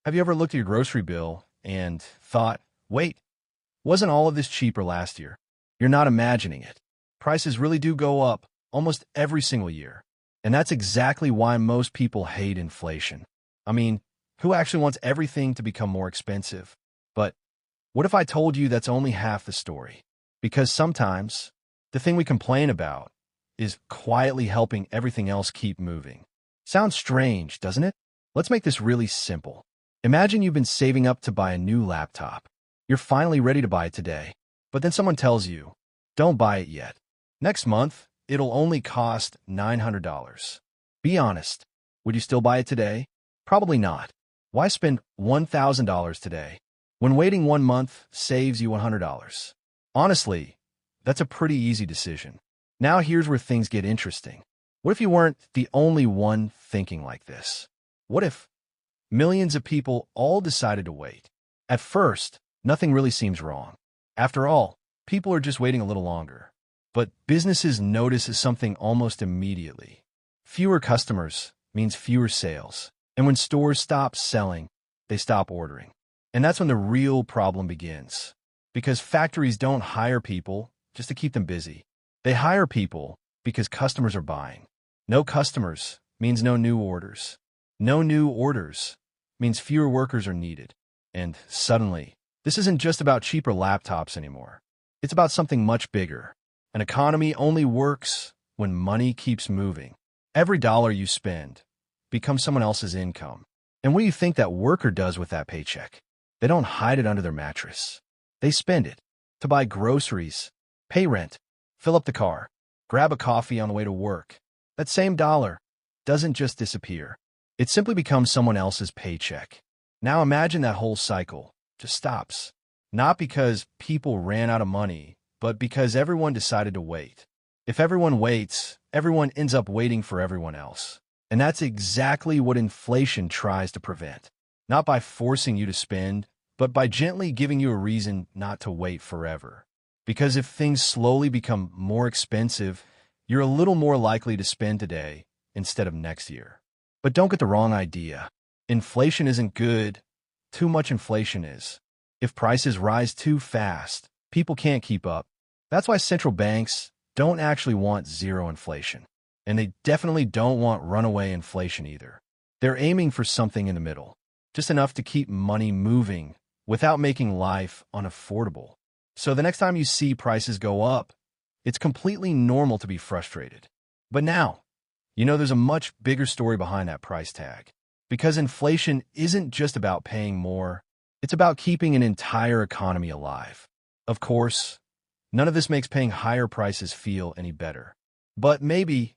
Have you ever looked at your grocery bill and thought, wait, wasn't all of this cheaper last year? You're not imagining it. Prices really do go up almost every single year. And that's exactly why most people hate inflation. I mean, who actually wants everything to become more expensive? But what if I told you that's only half the story? Because sometimes the thing we complain about is quietly helping everything else keep moving. Sounds strange, doesn't it? Let's make this really simple. Imagine you've been saving up to buy a new laptop. You're finally ready to buy it today. But then someone tells you, don't buy it yet. Next month, it'll only cost $900. Be honest. Would you still buy it today? Probably not. Why spend $1,000 today when waiting 1 month saves you $100? Honestly, that's a pretty easy decision. Now here's where things get interesting. What if you weren't the only one thinking like this? What if millions of people all decided to wait? At first, nothing really seems wrong. After all, people are just waiting a little longer. But businesses notice something almost immediately. Fewer customers means fewer sales. And when stores stop selling, they stop ordering. And that's when the real problem begins. Because factories don't hire people just to keep them busy. They hire people because customers are buying. No customers means no new orders. No new orders means fewer workers are needed. And suddenly, this isn't just about cheaper laptops anymore. It's about something much bigger. An economy only works when money keeps moving. Every dollar you spend becomes someone else's income. And what do you think that worker does with that paycheck? They don't hide it under their mattress. They spend it to buy groceries, pay rent, fill up the car, grab a coffee on the way to work. That same dollar doesn't just disappear. It simply becomes someone else's paycheck. Now imagine that whole cycle just stops. Not because people ran out of money, but because everyone decided to wait. If everyone waits, everyone ends up waiting for everyone else. And that's exactly what inflation tries to prevent. Not by forcing you to spend, but by gently giving you a reason not to wait forever. Because if things slowly become more expensive, you're a little more likely to spend today instead of next year. But don't get the wrong idea. Inflation isn't good. Too much inflation is. If prices rise too fast, people can't keep up. That's why central banks don't actually want zero inflation. And they definitely don't want runaway inflation either. They're aiming for something in the middle, just enough to keep money moving without making life unaffordable. So the next time you see prices go up, it's completely normal to be frustrated. But now, there's a much bigger story behind that price tag. Because inflation isn't just about paying more, it's about keeping an entire economy alive. Of course, none of this makes paying higher prices feel any better. But maybe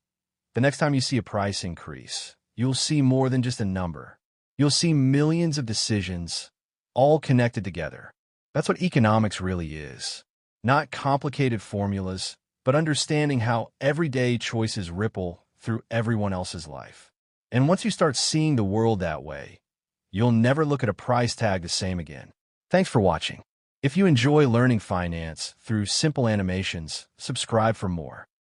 the next time you see a price increase, you'll see more than just a number. You'll see millions of decisions all connected together. That's what economics really is. Not complicated formulas, but understanding how everyday choices ripple through everyone else's life. And once you start seeing the world that way, you'll never look at a price tag the same again. Thanks for watching. If you enjoy learning finance through simple animations, subscribe for more.